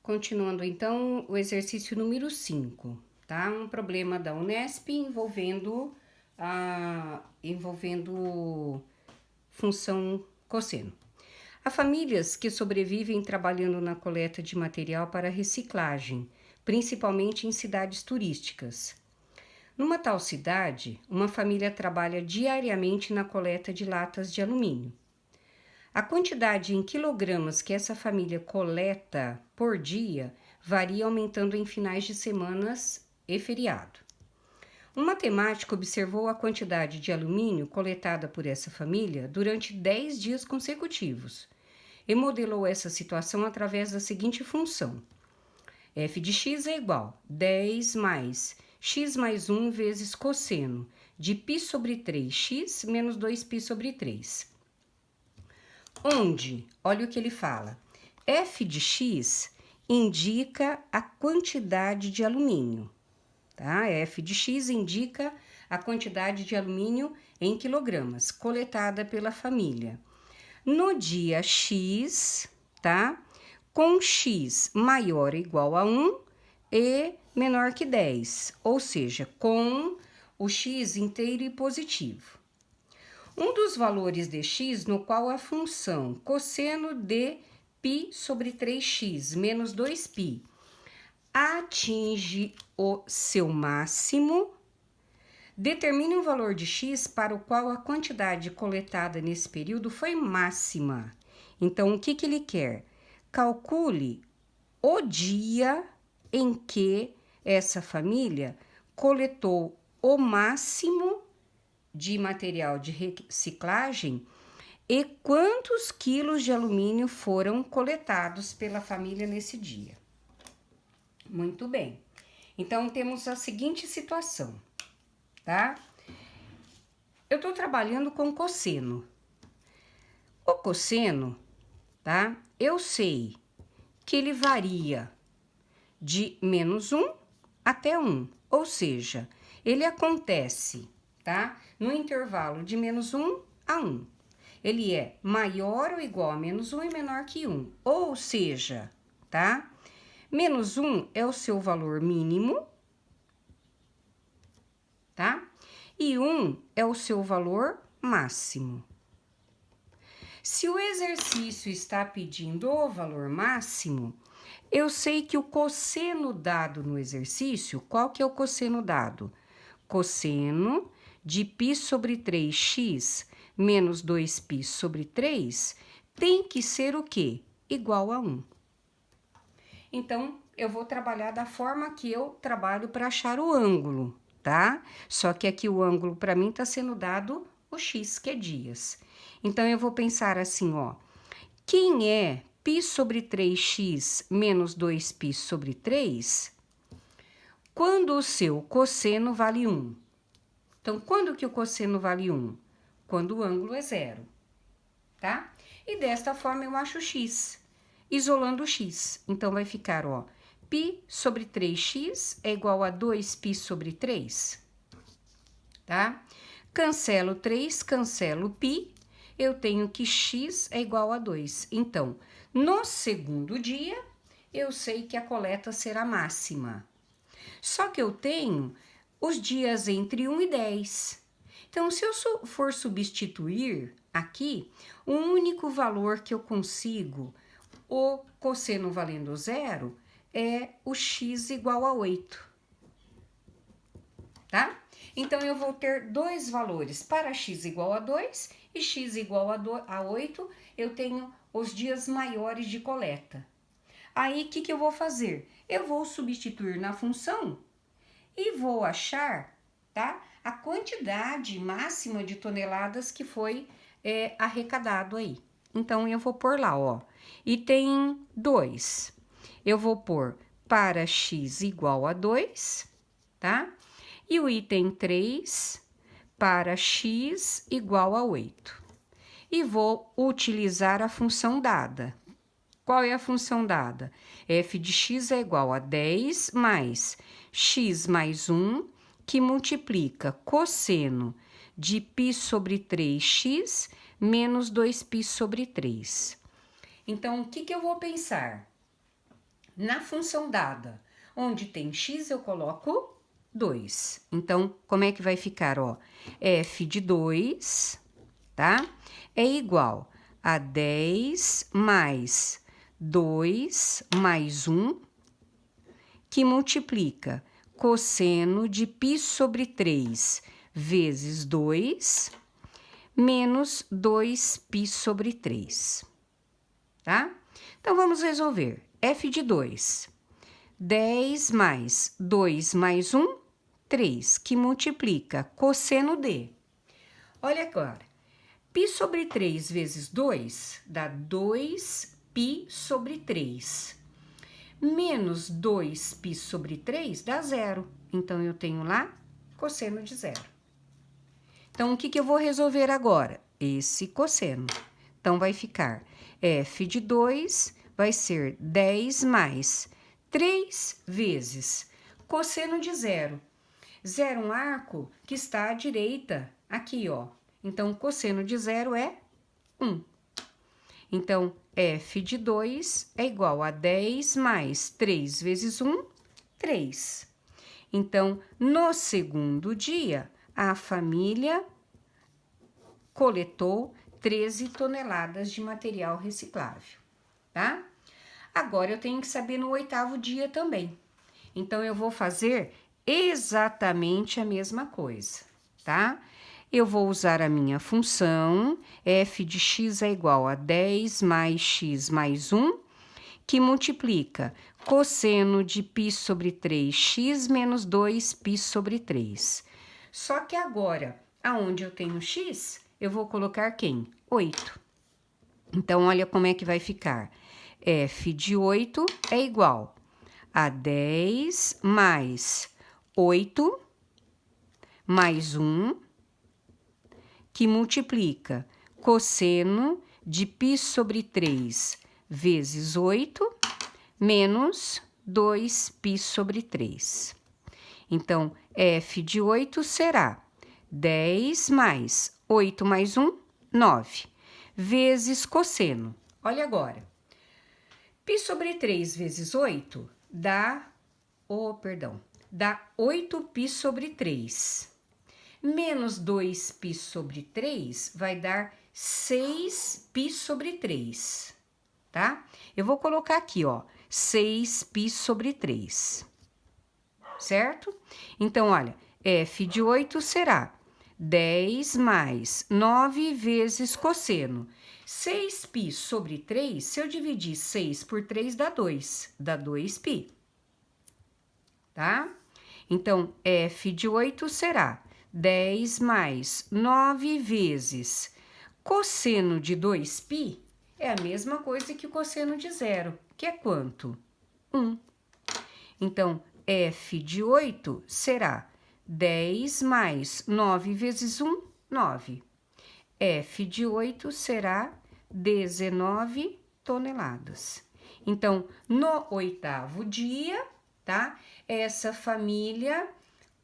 Continuando, então, o exercício número 5, tá? Um problema da Unesp envolvendo função cosseno. Há famílias que sobrevivem trabalhando na coleta de material para reciclagem, principalmente em cidades turísticas. Numa tal cidade, uma família trabalha diariamente na coleta de latas de alumínio. A quantidade em quilogramas que essa família coleta por dia varia aumentando em finais de semanas e feriado. Um matemático observou a quantidade de alumínio coletada por essa família durante 10 dias consecutivos e modelou essa situação através da seguinte função. F de x é igual a 10 mais x mais 1 vezes cosseno de π sobre 3x menos 2π sobre 3. Onde, olha o que ele fala, f de x indica a quantidade de alumínio, tá? F de x indica a quantidade de alumínio em quilogramas coletada pela família. No dia x, tá? Com x maior ou igual a 1 e menor que 10, ou seja, com o x inteiro e positivo. Um dos valores de x no qual a função cosseno de π sobre 3x menos 2π atinge o seu máximo, determine um valor de x para o qual a quantidade coletada nesse período foi máxima. Então, o que ele quer? Calcule o dia em que essa família coletou o máximo de material de reciclagem e quantos quilos de alumínio foram coletados pela família nesse dia. Muito bem. Então, temos a seguinte situação, tá? Eu estou trabalhando com cosseno. O cosseno, tá? Eu sei que ele varia de menos 1 até 1, ou seja, ele acontece, tá? No intervalo de menos 1 a 1. Ele é maior ou igual a menos 1 e menor que 1, ou seja, tá? Menos 1 é o seu valor mínimo, tá? E 1 é o seu valor máximo. Se o exercício está pedindo o valor máximo, eu sei que o cosseno dado no exercício, qual que é o cosseno dado? Cosseno de π sobre 3x menos 2π sobre 3 tem que ser o quê? Igual a 1. Então, eu vou trabalhar da forma que eu trabalho para achar o ângulo, tá? Só que aqui o ângulo para mim está sendo dado o x, que é dias. Então, eu vou pensar assim, ó. Quem é π sobre 3x menos 2π sobre 3 quando o seu cosseno vale 1? Então, quando que o cosseno vale 1? Quando o ângulo é 0, tá? E desta forma eu acho x, isolando o x. Então, vai ficar, ó, π sobre 3x é igual a 2π sobre 3, tá? Cancelo 3, cancelo π, eu tenho que x é igual a 2. Então, no segundo dia, eu sei que a coleta será máxima. Só que eu tenho os dias entre 1 e 10. Então, se eu for substituir aqui, o único valor que eu consigo, o cosseno valendo 0, é o x igual a 8, tá? Então, eu vou ter dois valores para x igual a 2 e x igual a 8, eu tenho os dias maiores de coleta. Aí, o que eu vou fazer? Eu vou substituir na função e vou achar, tá, a quantidade máxima de toneladas que foi arrecadado aí. Então, eu vou pôr lá, ó, item 2. Eu vou pôr para x igual a 2, tá? E o item 3 para x igual a 8. E vou utilizar a função dada. Qual é a função dada? F de x é igual a 10 mais x mais 1, que multiplica cosseno de π sobre 3x menos 2π sobre 3. Então, o que eu vou pensar? Na função dada, onde tem x, eu coloco 2. Então, como é que vai ficar, ó? F de 2, tá? É igual a 10 mais 2 mais 1, que multiplica cosseno de π sobre 3 vezes 2, menos 2π sobre 3, tá? Então, vamos resolver. F de 2, 10 mais 2 mais 1, 3, que multiplica cosseno de. Olha agora, π sobre 3 vezes 2 dá 2π sobre 3. Menos 2π sobre 3 dá 0. Então, eu tenho lá cosseno de 0. Então, o que eu vou resolver agora? Esse cosseno. Então, vai ficar f de 2 vai ser 10 mais 3 vezes cosseno de 0. 0 é um arco que está à direita, aqui, ó. Então, cosseno de 0 é 1. Então, f de 2 é igual a 10 mais 3 vezes 1, 3. Então, no segundo dia, a família coletou 13 toneladas de material reciclável, tá? Agora, eu tenho que saber no 8º dia também. Então, eu vou fazer exatamente a mesma coisa, tá? Eu vou usar a minha função, f de x é igual a 10 mais x mais 1, que multiplica cosseno de π sobre 3x menos 2π sobre 3. Só que agora, aonde eu tenho x, eu vou colocar quem? 8. Então, olha como é que vai ficar. F de 8 é igual a 10 mais 8 mais 1, que multiplica cosseno de π sobre 3 vezes 8, menos 2π sobre 3. Então, f de 8 será 10 mais 8 mais 1, 9, vezes cosseno. Olha agora. π sobre 3 vezes 8 dá 8π sobre 3. Menos 2π sobre 3 vai dar 6π sobre 3, tá? Eu vou colocar aqui, ó, 6π sobre 3, certo? Então, olha, f de 8 será 10 mais 9 vezes cosseno. 6π sobre 3, se eu dividir 6 por 3, dá 2. Dá 2π, tá? Então, f de 8 será 10 mais 9 vezes cosseno de 2π, é a mesma coisa que o cosseno de 0, que é quanto? 1. Então, f de 8 será 10 mais 9 vezes 1, 9. F de 8 será 19 toneladas. Então, no 8º dia, tá? Essa família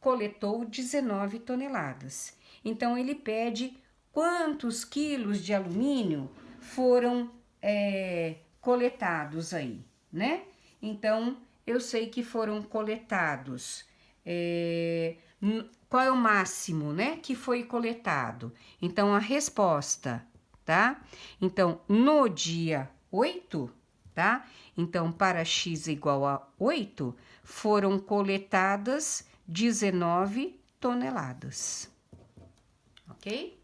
coletou 19 toneladas. Então, ele pede quantos quilos de alumínio foram coletados aí, né? Então, eu sei que foram coletados. Qual é o máximo, né, que foi coletado? Então, a resposta, tá? Então, no dia 8, tá? Então, para x igual a 8, foram coletadas 19 toneladas. Ok?